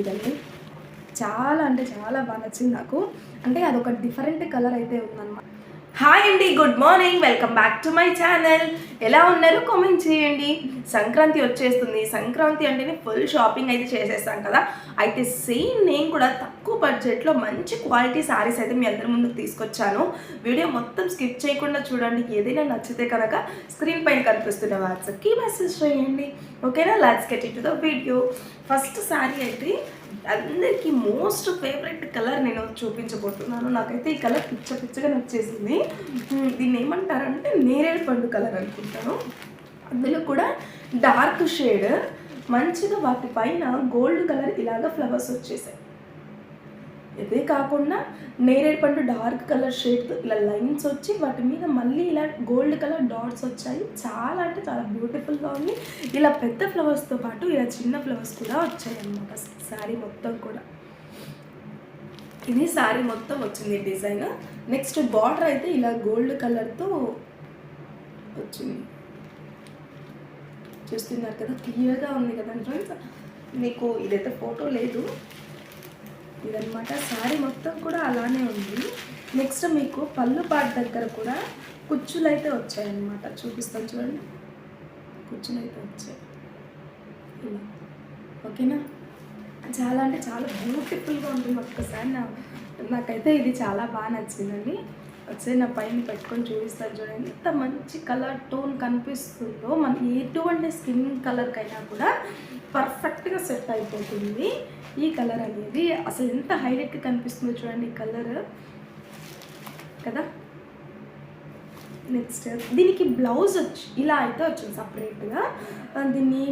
ఇదండి చాలా అంటే చాలా బాగా నచ్చింది నాకు. అంటే అదొక డిఫరెంట్ కలర్ అయితే ఉందన్నమాట. హాయ్ అండి, good morning, welcome back to my channel. ఎలా ఉన్నారు కామెంట్ చేయండి. సంక్రాంతి వచ్చేస్తుంది. సంక్రాంతి అంటేనే ఫుల్ షాపింగ్ అయితే చేసేస్తాం కదా. అయితే సేమ్ నేను కూడా తక్కువ బడ్జెట్లో మంచి క్వాలిటీ శారీస్ అయితే మీ అందరి ముందుకు తీసుకొచ్చాను. వీడియో మొత్తం స్కిప్ చేయకుండా చూడండి. ఏదైనా నచ్చితే కనుక స్క్రీన్ పైన కనిపిస్తున్న వాట్సాప్కి మెసేజ్ చేయండి. ఓకేనా, let's get it to the video. First sari అయితే అందరికీ మోస్ట్ ఫేవరెట్ కలర్ నేను చూపించబోతున్నాను. నాకైతే ఈ కలర్ పిచ్చగా నచ్చేసింది. దీన్ని ఏమంటారంటే నేరేడు పండు కలర్ అనుకుంటాను. అందులో కూడా డార్క్ షేడ్, మంచిగా వాటి పైన గోల్డ్ కలర్ ఇలాగా ఫ్లవర్స్ వచ్చేసాయి. ఇదే కాకుండా నేరేడు పండు డార్క్ కలర్ షేడ్ ఇలా లైన్స్ వచ్చి వాటి మీద మళ్ళీ ఇలా గోల్డ్ కలర్ డాట్స్ వచ్చాయి. చాలా అంటే చాలా బ్యూటిఫుల్గా ఉంది. ఇలా పెద్ద ఫ్లవర్స్తో పాటు ఇలా చిన్న ఫ్లవర్స్ కూడా వచ్చాయి అన్నమాట శారీ మొత్తం కూడా. ఇది శారీ మొత్తం వచ్చింది డిజైన్. నెక్స్ట్ బార్డర్ అయితే ఇలా గోల్డ్ కలర్తో వచ్చింది. చూస్తున్నారు కదా, క్లియర్గా ఉంది కదా ఫ్రెండ్స్. మీకు ఇదైతే ఫోటో లేదు, ఇదనమాట. శారీ మొత్తం కూడా అలానే ఉంది. నెక్స్ట్ మీకు పళ్ళు పాట దగ్గర కూడా కుచ్చులు అయితే వచ్చాయన్నమాట. చూపిస్తాను చూడండి, కుచ్చులు అయితే వచ్చాయి ఇలా. ఓకేనా, చాలా అంటే చాలా బ్యూటిఫుల్గా ఉంటుంది. ఒక్కసారి నాకైతే ఇది చాలా బాగా నచ్చిందండి. వచ్చి నా పైన పెట్టుకొని చూపిస్తాను చూడండి. ఎంత మంచి కలర్ టోన్ కనిపిస్తుందో. మన ఎటువంటి స్కిన్ కలర్కైనా కూడా పర్ఫెక్ట్గా సెట్ అయిపోతుంది ఈ కలర్ అనేది. అసలు ఎంత హైలైట్గా కనిపిస్తుందో చూడండి ఈ కలర్ కదా. నెక్స్ట్ దీనికి బ్లౌజ్ వచ్చి ఇలా అయితే వచ్చింది సపరేట్గా. దీన్ని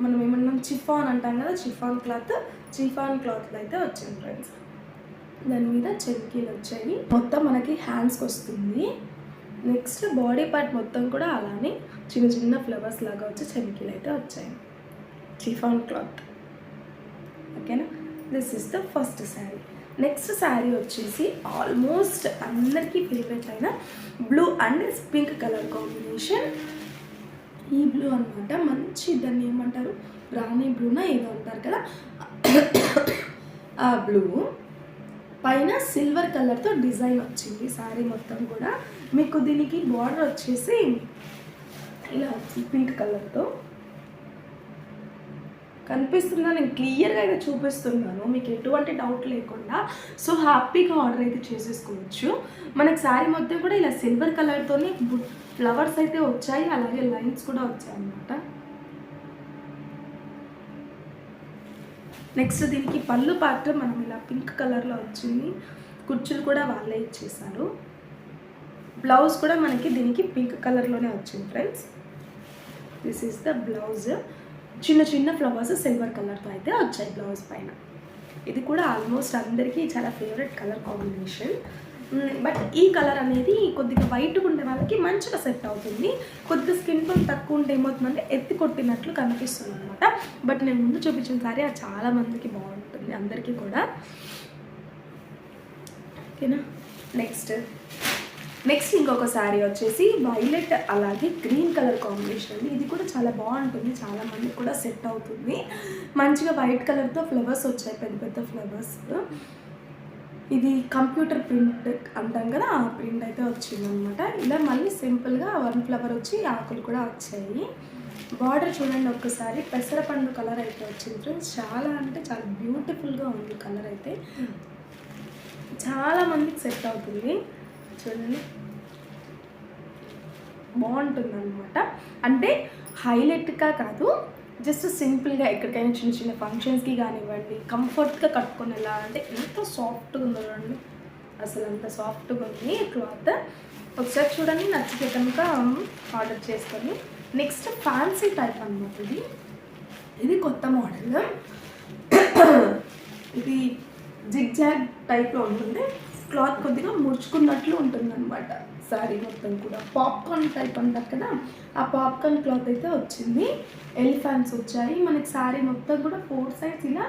మనం ఏమన్నాం, చిఫాన్ అంటాం కదా, చిఫాన్ క్లాత్లో అయితే వచ్చింది ఫ్రెండ్స్. దాని మీద చెమ్కీలు వచ్చాయి. మొత్తం మనకి హ్యాండ్స్కి వస్తుంది. నెక్స్ట్ బాడీ పార్ట్ మొత్తం కూడా అలానే చిన్న చిన్న ఫ్లవర్స్ లాగా వచ్చి చెమ్కీలు అయితే వచ్చాయి. Chiffon cloth. ఓకేనా, this is the first sari. Next sari వచ్చేసి ఆల్మోస్ట్ అందరికీ ఫేవరెట్ అయిన blue and pink colour combination. ఈ బ్లూ అనమాట. మంచి దాన్ని ఏమంటారు, రాణి బ్లూనా ఏదో అంటారు కదా, ఆ బ్లూ పైన సిల్వర్ కలర్తో డిజైన్ వచ్చింది శారీ మొత్తం కూడా. మీకు దీనికి బార్డర్ వచ్చేసి ఇలా పింక్ కలర్తో కనిపిస్తుందా, నేను క్లియర్గా అయితే చూపిస్తున్నాను మీకు ఎటువంటి డౌట్ లేకుండా. సో హ్యాపీగా ఆర్డర్ అయితే చేసేసుకోవచ్చు. మనకి శారీ మొత్తం కూడా ఇలా సిల్వర్ కలర్తోనే ఫ్లవర్స్ అయితే వచ్చాయి, అలాగే లైన్స్ కూడా వచ్చాయి అన్నమాట. నెక్స్ట్ దీనికి పళ్ళు పార్ట్ మనం ఇలా పింక్ కలర్లో వచ్చింది. కుర్చీలు కూడా వాళ్ళే ఇచ్చేసారు. బ్లౌజ్ కూడా మనకి దీనికి పింక్ కలర్లోనే వచ్చింది friends. This is the blouse. చిన్న చిన్న ఫ్లవర్స్ సిల్వర్ కలర్తో అయితే వచ్చాయి బ్లౌజ్ పైన. ఇది కూడా ఆల్మోస్ట్ అందరికీ చాలా ఫేవరెట్ కలర్ కాంబినేషన్. బట్ ఈ కలర్ అనేది కొద్దిగా వైట్గా ఉండే వాళ్ళకి మంచిగా సెట్ అవుతుంది. కొద్దిగా స్కిన్ టోన్ తక్కువ ఉంటే ఏమవుతుందంటే ఎత్తి కొట్టినట్లు కనిపిస్తుంది అనమాట. బట్ నేను ముందు చూపించిన సారీ అది చాలా మందికి బాగుంటుంది, అందరికీ కూడా. ఓకేనా, నెక్స్ట్ ఇంకొక శారీ వచ్చేసి వైలెట్ అలాగే గ్రీన్ కలర్ కాంబినేషన్ అండి. ఇది కూడా చాలా బాగుంటుంది, చాలా మందికి కూడా సెట్ అవుతుంది. మంచిగా వైట్ కలర్తో ఫ్లవర్స్ వచ్చాయి, పెద్ద పెద్ద ఫ్లవర్స్. ఇది కంప్యూటర్ ప్రింట్ అంటాం కదా, ఆ ప్రింట్ అయితే వచ్చిందనమాట. ఇలా మళ్ళీ సింపుల్గా వన్ ఫ్లవర్ వచ్చి ఆకులు కూడా వచ్చాయి. బార్డర్ చూడండి ఒక్కసారి, పెసరపండు కలర్ అయితే వచ్చింది ఫ్రెండ్స్. చాలా అంటే చాలా బ్యూటిఫుల్గా ఉంది కలర్ అయితే. చాలా మందికి సెట్ అవుతుంది చూడండి, బాగుంటుంది అనమాట. అంటే హైలైట్గా కాదు, జస్ట్ సింపుల్గా ఎక్కడికైనా చిన్న చిన్న ఫంక్షన్స్కి కానివ్వండి, కంఫర్ట్గా కట్టుకొని ఎలా అంటే ఎంత సాఫ్ట్గా ఉందో చూడండి. అసలు అంత సాఫ్ట్గా ఉంది క్లాత్. ఒకసారి చూడండి, నచ్చితే కనుక ఆర్డర్ చేసుకొని. నెక్స్ట్ ఫ్యాన్సీ టైప్ అనమాట. ఇది కొత్త మోడల్. ఇది జిగ్జాగ్ టైప్లో ఉంటుంది. క్లాత్ కొద్దిగా ముడుచుకున్నట్లు ఉంటుంది అనమాట శారీ మొత్తం కూడా. పాప్కార్న్ టైప్ అంటారు కదా, ఆ పాప్కార్న్ క్లాత్ అయితే వచ్చింది. ఎలిఫాంట్స్ వచ్చాయి మనకి. శారీ మొత్తం కూడా 4 సైడ్స్ ఇలా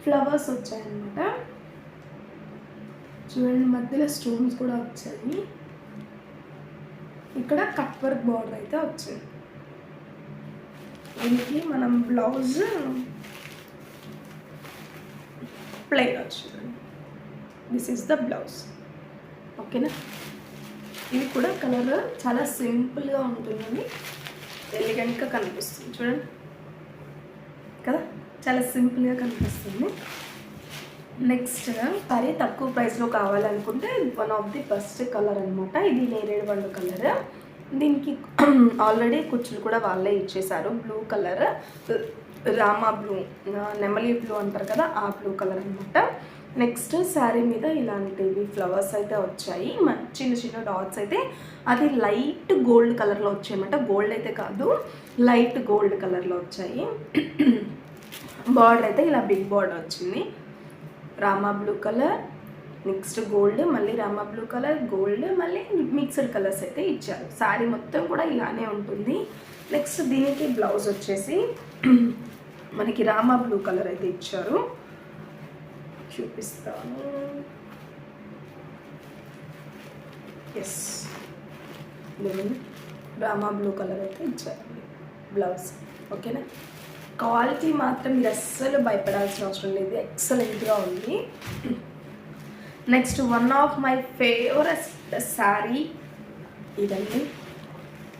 ఫ్లవర్స్ వచ్చాయన్నమాట. చూడండి, మధ్యలో స్టోన్స్ కూడా వచ్చాయి. ఇక్కడ కట్ వర్క్ బార్డర్ అయితే వచ్చింది. దీనికి మనం బ్లౌజ్ ప్లెయిన్ వచ్చింది. This is the blouse. ఓకేనా, ఇది కూడా కలర్ చాలా సింపుల్గా ఉంటుందని ఎలిగెంట్గా కనిపిస్తుంది. చూడండి కదా, చాలా సింపుల్గా కనిపిస్తుంది. నెక్స్ట్ సారీ తక్కువ ప్రైస్లో కావాలనుకుంటే one of the best colour అనమాట. ఇది నేరేడు పండు కలర్. దీనికి ఆల్రెడీ కుచ్చులు కూడా వాళ్ళే ఇచ్చేసారు. బ్లూ కలర్, రామా బ్లూ, నెమలి బ్లూ అంటారు కదా, ఆ బ్లూ కలర్ అనమాట. నెక్స్ట్ శారీ మీద ఇలాంటివి ఫ్లవర్స్ అయితే వచ్చాయి, చిన్న చిన్న డాట్స్ అయితే. అది లైట్ గోల్డ్ కలర్లో వచ్చాయన్నమాట. గోల్డ్ అయితే కాదు, లైట్ గోల్డ్ కలర్లో వచ్చాయి. బార్డర్ అయితే ఇలా బిగ్ బార్డర్ వచ్చింది. Rama blue colour, next gold, మళ్ళీ రామా బ్లూ కలర్, గోల్డ్, మళ్ళీ మిక్స్డ్ కలర్స్ అయితే ఇచ్చారు. శారీ మొత్తం కూడా ఇలానే ఉంటుంది. నెక్స్ట్ దీనికి బ్లౌజ్ వచ్చేసి మనకి రామా బ్లూ కలర్ అయితే ఇచ్చారు. చూపిస్తాను. ఎస్, రామా బ్లూ కలర్ అయితే ఇచ్చారు బ్లౌజ్. ఓకేనా, క్వాలిటీ మాత్రం మీరు అస్సలు భయపడాల్సిన అవసరం లేదు, ఎక్సలెంట్గా ఉంది. Next one of my favourite sari ఇదండి.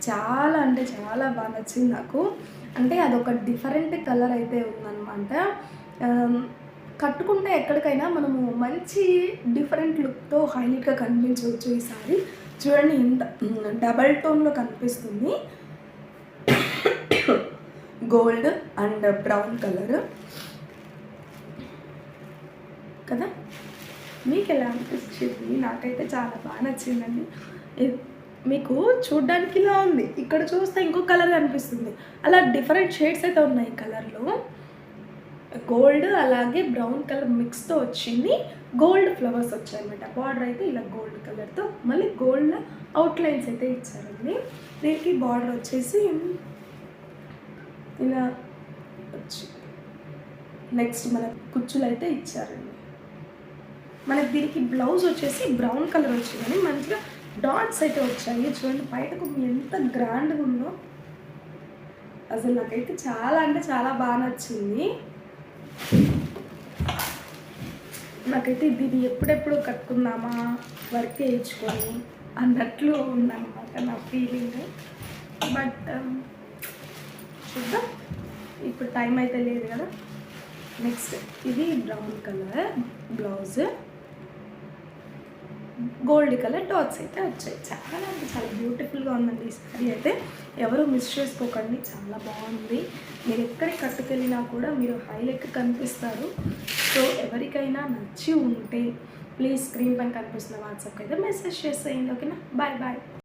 చాలా అంటే చాలా బాగా నచ్చింది నాకు. అంటే అదొక డిఫరెంట్ కలర్ అయితే ఉందన్నమాట. కట్టుకుంటే ఎక్కడికైనా మనము మంచి డిఫరెంట్ లుక్తో హైలైట్గా కనిపించవచ్చు. ఈ సారీ చూడండి, ఇంత డబల్ టోన్లో కనిపిస్తుంది. గోల్డ్ అండ్ బ్రౌన్ కలర్ కదా. మీకు ఎలా అనిపించింది? నాకైతే చాలా బాగా నచ్చిందండి. మీకు చూడ్డానికి ఇలా ఉంది, ఇక్కడ చూస్తే ఇంకో కలర్ కనిపిస్తుంది. అలా డిఫరెంట్ షేడ్స్ అయితే ఉన్నాయి కలర్లో. గోల్డ్ అలాగే బ్రౌన్ కలర్ మిక్స్తో వచ్చింది. గోల్డ్ ఫ్లవర్స్ వచ్చాయన్నమాట. బార్డర్ అయితే ఇలా గోల్డ్ కలర్తో, మళ్ళీ గోల్డ్ అవుట్లైన్స్ అయితే ఇచ్చారండి. దీనికి బార్డర్ వచ్చేసి ఇలా వచ్చి నెక్స్ట్ మన కుచ్చులు అయితే ఇచ్చారండి. మనకి దీనికి బ్లౌజ్ వచ్చేసి బ్రౌన్ కలర్ వచ్చిందని మంచిగా డాట్స్ అయితే వచ్చాయి. చూడండి బయటకు ఎంత గ్రాండ్గా ఉందో. అసలు నాకైతే చాలా అంటే చాలా బాగా నచ్చింది. నాకైతే ఇది ఎప్పుడెప్పుడు కట్టుకుందామా, వర్క్ వేయించుకొని అన్నట్లు ఉందన్నమాట నా ఫీలింగ్. బట్ చూద్దాం, ఇప్పుడు టైం అయితే లేదు కదా. నెక్స్ట్ ఇది brown colour blouse, gold colour dots అయితే వచ్చాయి. చాలా అంటే చాలా బ్యూటిఫుల్గా ఉందండి ఈ శారీ అయితే. ఎవరు మిస్ చేసుకోకండి, చాలా బాగుంది. మీరు ఎక్కడికి కట్టుకెళ్ళినా కూడా మీరు హైలైట్గా కనిపిస్తారు. సో ఎవరికైనా నచ్చి ఉంటే ప్లీజ్ స్క్రీన్ పైన కనిపిస్తున్న వాట్సాప్కి అయితే మెసేజ్ చేసేయండి. ఓకేనా, బాయ్ బాయ్.